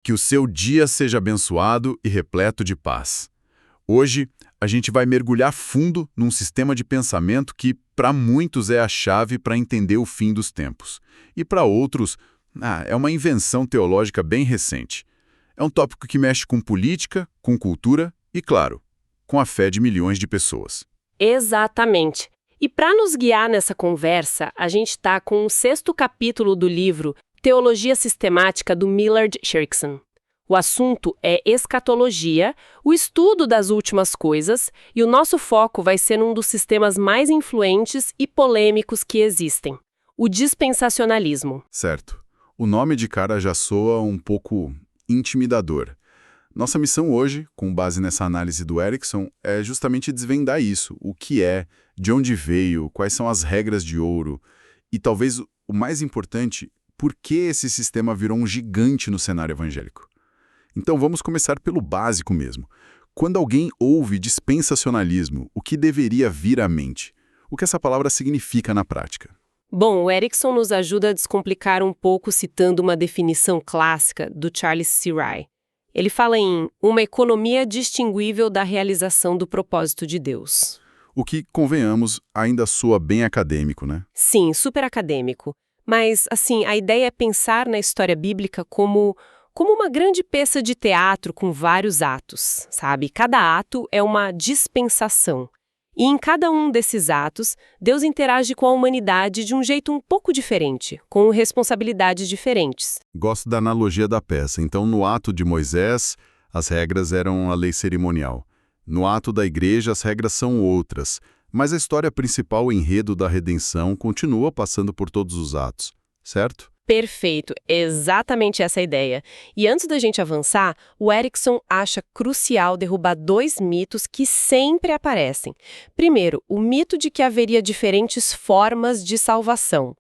Que o seu dia seja abençoado e repleto de paz. Hoje, a gente vai mergulhar fundo num sistema de pensamento que, para muitos, é a chave para entender o fim dos tempos. E para outros, é uma invenção teológica bem recente. É um tópico que mexe com política, com cultura e, claro, com a fé de milhões de pessoas. Exatamente. E para nos guiar nessa conversa, a gente está com o 6º capítulo do livro Teologia Sistemática, do Millard Cherkson. O assunto é escatologia, o estudo das últimas coisas, e o nosso foco vai ser num dos sistemas mais influentes e polêmicos que existem, o dispensacionalismo. Certo. O nome de cara já soa um pouco intimidador. Nossa missão hoje, com base nessa análise do Erickson, é justamente desvendar isso, o que é, de onde veio, quais são as regras de ouro, e talvez o mais importante, por que esse sistema virou um gigante no cenário evangélico. Então vamos começar pelo básico mesmo. Quando alguém ouve dispensacionalismo, o que deveria vir à mente? O que essa palavra significa na prática? Bom, o Erickson nos ajuda a descomplicar um pouco citando uma definição clássica do Charles C. Rye. Ele fala em uma economia distinguível da realização do propósito de Deus. O que, convenhamos, ainda soa bem acadêmico, né? Sim, super acadêmico. Mas, assim, a ideia é pensar na história bíblica como uma grande peça de teatro com vários atos, sabe? Cada ato é uma dispensação. E em cada um desses atos, Deus interage com a humanidade de um jeito um pouco diferente, com responsabilidades diferentes. Gosto da analogia da peça. Então, no ato de Moisés, as regras eram a lei cerimonial. No ato da igreja, as regras são outras. Mas a história principal, o enredo da redenção, continua passando por todos os atos, certo? Perfeito, exatamente essa a ideia. E antes da gente avançar, o Erickson acha crucial derrubar 2 mitos que sempre aparecem. Primeiro, o mito de que haveria diferentes formas de salvação.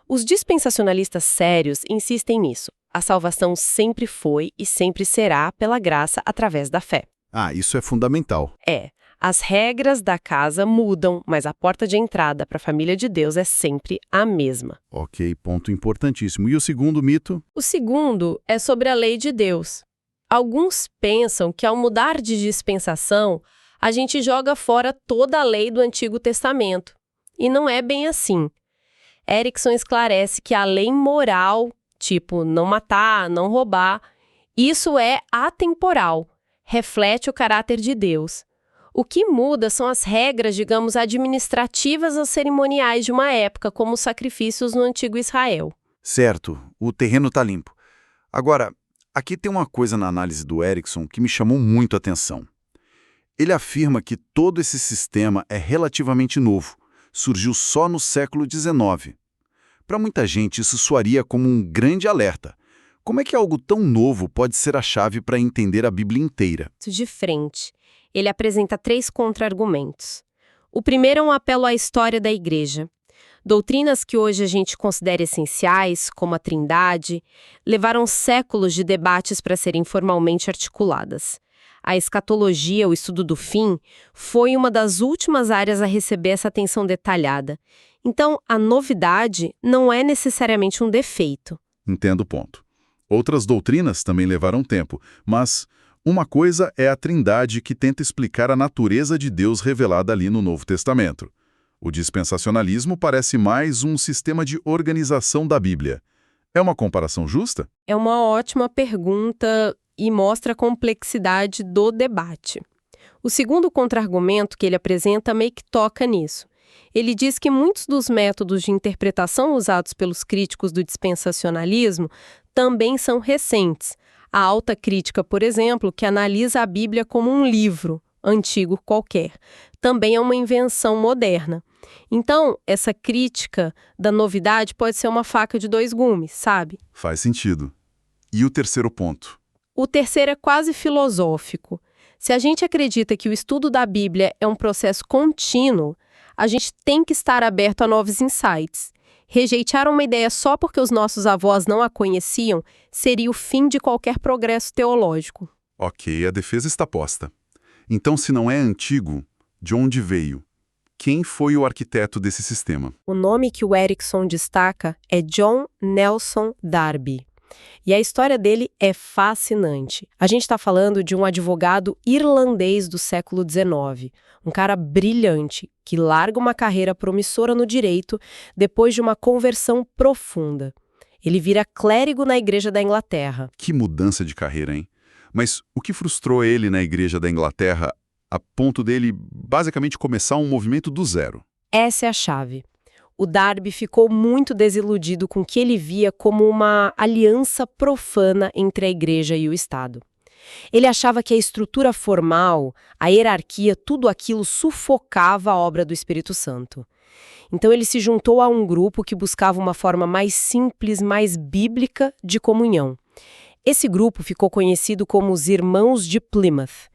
Os dispensacionalistas sérios insistem nisso. A salvação sempre foi e sempre será pela graça através da fé. Isso é fundamental. As regras da casa mudam, mas a porta de entrada para a família de Deus é sempre a mesma. Ok, ponto importantíssimo. E o segundo mito? O segundo é sobre a lei de Deus. Alguns pensam que ao mudar de dispensação, a gente joga fora toda a lei do Antigo Testamento. E não é bem assim. Erickson esclarece que a lei moral, tipo não matar, não roubar, isso é atemporal, reflete o caráter de Deus. O que muda são as regras, digamos, administrativas ou cerimoniais de uma época, como os sacrifícios no antigo Israel. Certo, o terreno está limpo. Agora, aqui tem uma coisa na análise do Erickson que me chamou muito a atenção. Ele afirma que todo esse sistema é relativamente novo, surgiu só no século XIX. Para muita gente, isso soaria como um grande alerta. Como é que algo tão novo pode ser a chave para entender a Bíblia inteira? De frente, ele apresenta 3 contra-argumentos. O primeiro é um apelo à história da Igreja. Doutrinas que hoje a gente considera essenciais, como a Trindade, levaram séculos de debates para serem formalmente articuladas. A escatologia, o estudo do fim, foi uma das últimas áreas a receber essa atenção detalhada. Então, a novidade não é necessariamente um defeito. Entendo o ponto. Outras doutrinas também levaram tempo, mas uma coisa é a Trindade que tenta explicar a natureza de Deus revelada ali no Novo Testamento. O dispensacionalismo parece mais um sistema de organização da Bíblia. É uma comparação justa? É uma ótima pergunta e mostra a complexidade do debate. O segundo contra-argumento que ele apresenta meio que toca nisso. Ele diz que muitos dos métodos de interpretação usados pelos críticos do dispensacionalismo também são recentes. A alta crítica, por exemplo, que analisa a Bíblia como um livro antigo qualquer, também é uma invenção moderna. Então, essa crítica da novidade pode ser uma faca de 2 gumes, sabe? Faz sentido. E o terceiro ponto? O terceiro é quase filosófico. Se a gente acredita que o estudo da Bíblia é um processo contínuo, a gente tem que estar aberto a novos insights. Rejeitar uma ideia só porque os nossos avós não a conheciam seria o fim de qualquer progresso teológico. Ok, a defesa está posta. Então, se não é antigo, de onde veio? Quem foi o arquiteto desse sistema? O nome que o Erickson destaca é John Nelson Darby. E a história dele é fascinante. A gente está falando de um advogado irlandês do século XIX, um cara brilhante que larga uma carreira promissora no direito depois de uma conversão profunda. Ele vira clérigo na Igreja da Inglaterra. Que mudança de carreira, hein? Mas o que frustrou ele na Igreja da Inglaterra a ponto dele basicamente começar um movimento do zero? Essa é a chave. O Darby ficou muito desiludido com o que ele via como uma aliança profana entre a Igreja e o Estado. Ele achava que a estrutura formal, a hierarquia, tudo aquilo sufocava a obra do Espírito Santo. Então ele se juntou a um grupo que buscava uma forma mais simples, mais bíblica de comunhão. Esse grupo ficou conhecido como os Irmãos de Plymouth.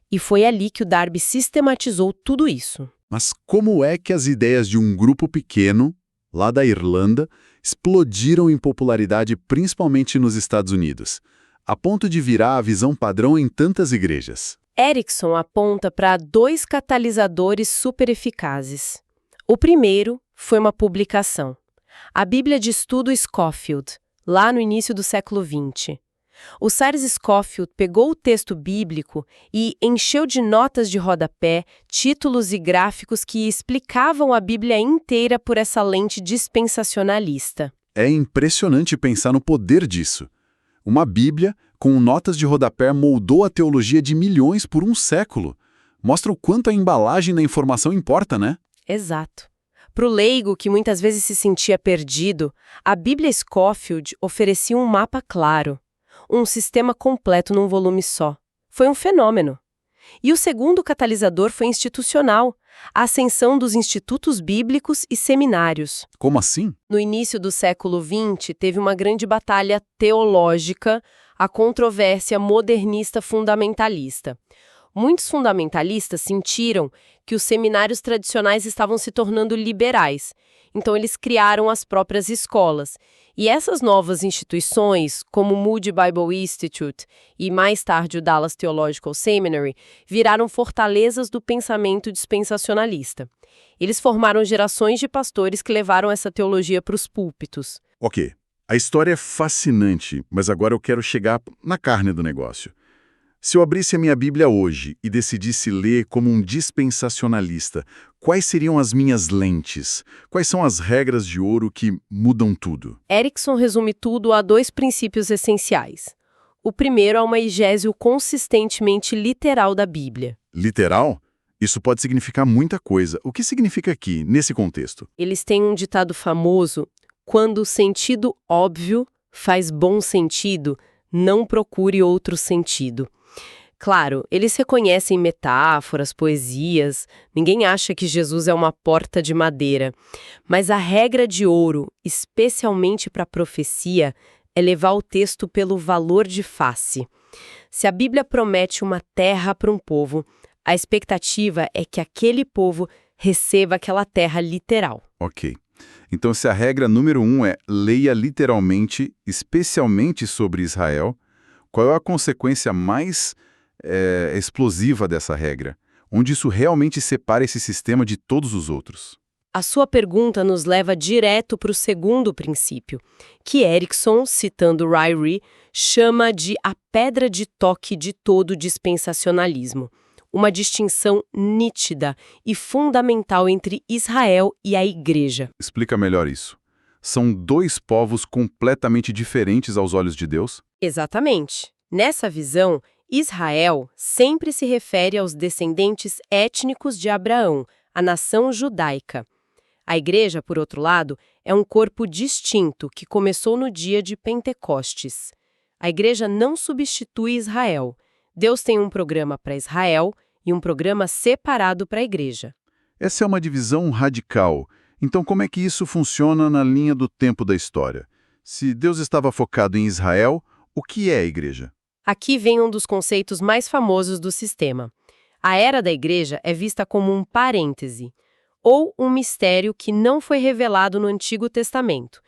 E foi ali que o Darby sistematizou tudo isso. Mas como é que as ideias de um grupo pequeno, lá da Irlanda, explodiram em popularidade principalmente nos Estados Unidos, a ponto de virar a visão padrão em tantas igrejas? Erickson aponta para 2 catalisadores super eficazes. O primeiro foi uma publicação, a Bíblia de Estudo Scofield, lá no início do século XX. O Cyrus Scofield pegou o texto bíblico e encheu de notas de rodapé, títulos e gráficos que explicavam a Bíblia inteira por essa lente dispensacionalista. É impressionante pensar no poder disso. Uma Bíblia com notas de rodapé moldou a teologia de milhões por um século. Mostra o quanto a embalagem da informação importa, né? Exato. Para o leigo, que muitas vezes se sentia perdido, a Bíblia Scofield oferecia um mapa claro. Um sistema completo num volume só. Foi um fenômeno. E o segundo catalisador foi institucional, a ascensão dos institutos bíblicos e seminários. Como assim? No início do século XX, teve uma grande batalha teológica, a controvérsia modernista fundamentalista. Muitos fundamentalistas sentiram que os seminários tradicionais estavam se tornando liberais, então eles criaram as próprias escolas. E essas novas instituições, como o Moody Bible Institute e mais tarde o Dallas Theological Seminary, viraram fortalezas do pensamento dispensacionalista. Eles formaram gerações de pastores que levaram essa teologia para os púlpitos. Ok, a história é fascinante, mas agora eu quero chegar na carne do negócio. Se eu abrisse a minha Bíblia hoje e decidisse ler como um dispensacionalista, quais seriam as minhas lentes? Quais são as regras de ouro que mudam tudo? Erickson resume tudo a 2 princípios essenciais. O primeiro é uma exégese consistentemente literal da Bíblia. Literal? Isso pode significar muita coisa. O que significa aqui, nesse contexto? Eles têm um ditado famoso: quando o sentido óbvio faz bom sentido, não procure outro sentido. Claro, eles reconhecem metáforas, poesias, ninguém acha que Jesus é uma porta de madeira. Mas a regra de ouro, especialmente para a profecia, é levar o texto pelo valor de face. Se a Bíblia promete uma terra para um povo, a expectativa é que aquele povo receba aquela terra literal. Ok. Então, se a regra número 1 é leia literalmente, especialmente sobre Israel, qual é a consequência mais explosiva dessa regra? Onde isso realmente separa esse sistema de todos os outros? A sua pergunta nos leva direto para o segundo princípio, que Erickson, citando Ryrie, chama de a pedra de toque de todo dispensacionalismo. Uma distinção nítida e fundamental entre Israel e a Igreja. Explica melhor isso. São 2 povos completamente diferentes aos olhos de Deus? Exatamente. Nessa visão, Israel sempre se refere aos descendentes étnicos de Abraão, a nação judaica. A Igreja, por outro lado, é um corpo distinto que começou no dia de Pentecostes. A Igreja não substitui Israel. Deus tem um programa para Israel e um programa separado para a Igreja. Essa é uma divisão radical. Então, como é que isso funciona na linha do tempo da história? Se Deus estava focado em Israel, o que é a Igreja? Aqui vem um dos conceitos mais famosos do sistema. A era da Igreja é vista como um parêntese, ou um mistério que não foi revelado no Antigo Testamento.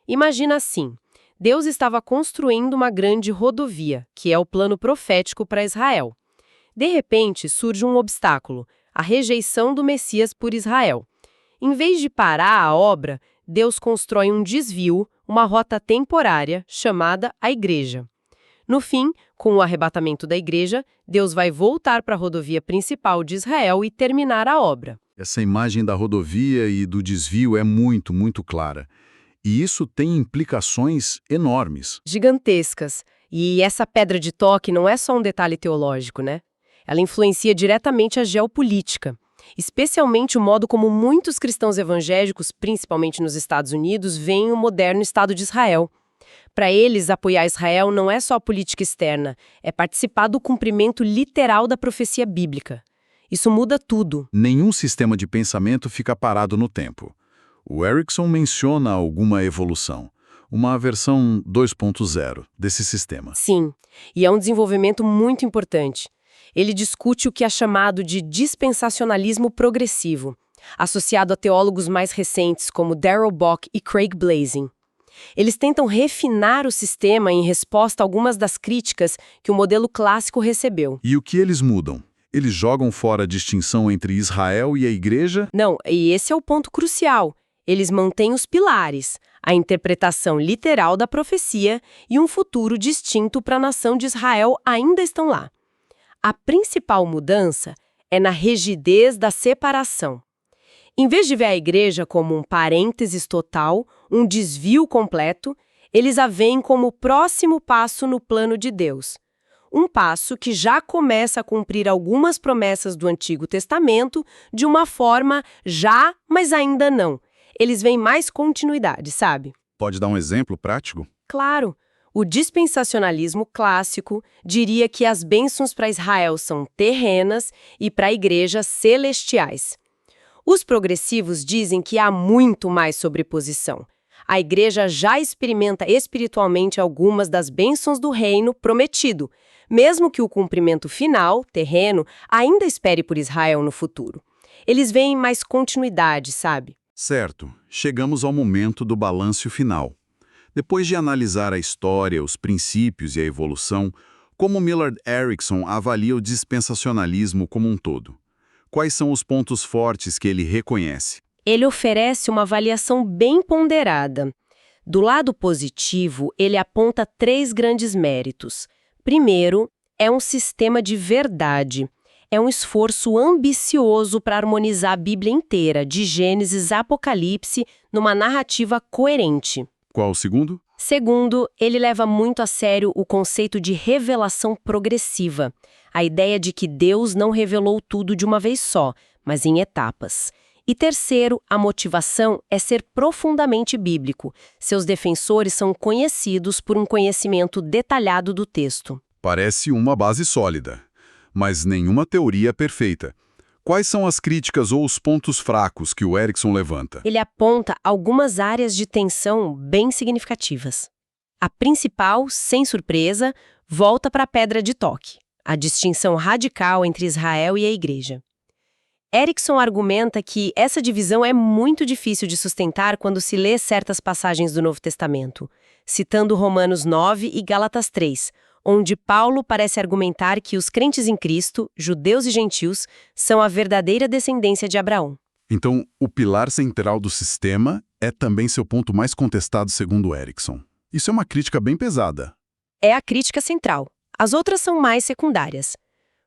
Imagina assim, Deus estava construindo uma grande rodovia, que é o plano profético para Israel. De repente, surge um obstáculo, a rejeição do Messias por Israel. Em vez de parar a obra, Deus constrói um desvio, uma rota temporária, chamada a Igreja. No fim, com o arrebatamento da Igreja, Deus vai voltar para a rodovia principal de Israel e terminar a obra. Essa imagem da rodovia e do desvio é muito, muito clara. E isso tem implicações enormes. Gigantescas. E essa pedra de toque não é só um detalhe teológico, né? Ela influencia diretamente a geopolítica, especialmente o modo como muitos cristãos evangélicos, principalmente nos Estados Unidos, veem o moderno Estado de Israel. Para eles, apoiar Israel não é só política externa, é participar do cumprimento literal da profecia bíblica. Isso muda tudo. Nenhum sistema de pensamento fica parado no tempo. O Erickson menciona alguma evolução, uma versão 2.0 desse sistema. Sim, e é um desenvolvimento muito importante. Ele discute o que é chamado de dispensacionalismo progressivo, associado a teólogos mais recentes como Darrell Bock e Craig Blazing. Eles tentam refinar o sistema em resposta a algumas das críticas que o modelo clássico recebeu. E o que eles mudam? Eles jogam fora a distinção entre Israel e a Igreja? Não, e esse é o ponto crucial. Eles mantêm os pilares, a interpretação literal da profecia e um futuro distinto para a nação de Israel ainda estão lá. A principal mudança é na rigidez da separação. Em vez de ver a Igreja como um parênteses total, um desvio completo, eles a veem como o próximo passo no plano de Deus. Um passo que já começa a cumprir algumas promessas do Antigo Testamento de uma forma já, mas ainda não. Eles veem mais continuidade, sabe? Pode dar um exemplo prático? Claro. O dispensacionalismo clássico diria que as bênçãos para Israel são terrenas e para a Igreja celestiais. Os progressivos dizem que há muito mais sobreposição. A Igreja já experimenta espiritualmente algumas das bênçãos do reino prometido, mesmo que o cumprimento final, terreno, ainda espere por Israel no futuro. Eles veem mais continuidade, sabe? Certo. Chegamos ao momento do balanço final. Depois de analisar a história, os princípios e a evolução, como Millard Erickson avalia o dispensacionalismo como um todo? Quais são os pontos fortes que ele reconhece? Ele oferece uma avaliação bem ponderada. Do lado positivo, ele aponta 3 grandes méritos. Primeiro, é um sistema de verdade. É um esforço ambicioso para harmonizar a Bíblia inteira, de Gênesis a Apocalipse, numa narrativa coerente. Qual o segundo? Segundo, ele leva muito a sério o conceito de revelação progressiva, a ideia de que Deus não revelou tudo de uma vez só, mas em etapas. E terceiro, a motivação é ser profundamente bíblico. Seus defensores são conhecidos por um conhecimento detalhado do texto. Parece uma base sólida, mas nenhuma teoria perfeita. Quais são as críticas ou os pontos fracos que o Erickson levanta? Ele aponta algumas áreas de tensão bem significativas. A principal, sem surpresa, volta para a pedra de toque, a distinção radical entre Israel e a Igreja. Erickson argumenta que essa divisão é muito difícil de sustentar quando se lê certas passagens do Novo Testamento, citando Romanos 9 e Gálatas 3, onde Paulo parece argumentar que os crentes em Cristo, judeus e gentios, são a verdadeira descendência de Abraão. Então, o pilar central do sistema é também seu ponto mais contestado segundo Erickson. Isso é uma crítica bem pesada. É a crítica central. As outras são mais secundárias.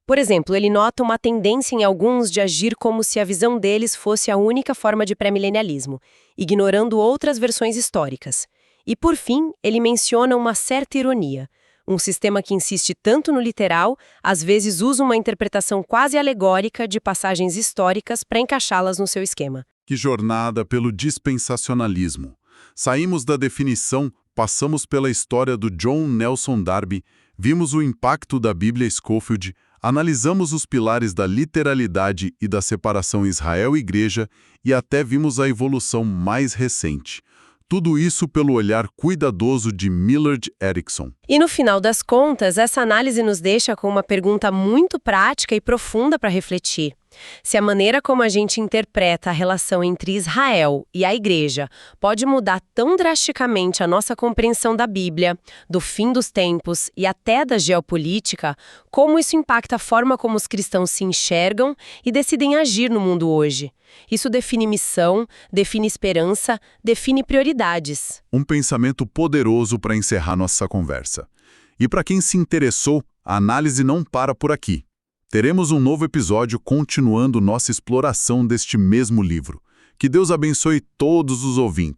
Por exemplo, ele nota uma tendência em alguns de agir como se a visão deles fosse a única forma de pré-milenialismo, ignorando outras versões históricas. E, por fim, ele menciona uma certa ironia. Um sistema que insiste tanto no literal, às vezes usa uma interpretação quase alegórica de passagens históricas para encaixá-las no seu esquema. Que jornada pelo dispensacionalismo. Saímos da definição, passamos pela história do John Nelson Darby, vimos o impacto da Bíblia Scofield, analisamos os pilares da literalidade e da separação Israel-Igreja e até vimos a evolução mais recente. Tudo isso pelo olhar cuidadoso de Millard Erickson. E no final das contas, essa análise nos deixa com uma pergunta muito prática e profunda para refletir. Se a maneira como a gente interpreta a relação entre Israel e a Igreja pode mudar tão drasticamente a nossa compreensão da Bíblia, do fim dos tempos e até da geopolítica, como isso impacta a forma como os cristãos se enxergam e decidem agir no mundo hoje? Isso define missão, define esperança, define prioridades. Um pensamento poderoso para encerrar nossa conversa. E para quem se interessou, a análise não para por aqui. Teremos um novo episódio continuando nossa exploração deste mesmo livro. Que Deus abençoe todos os ouvintes.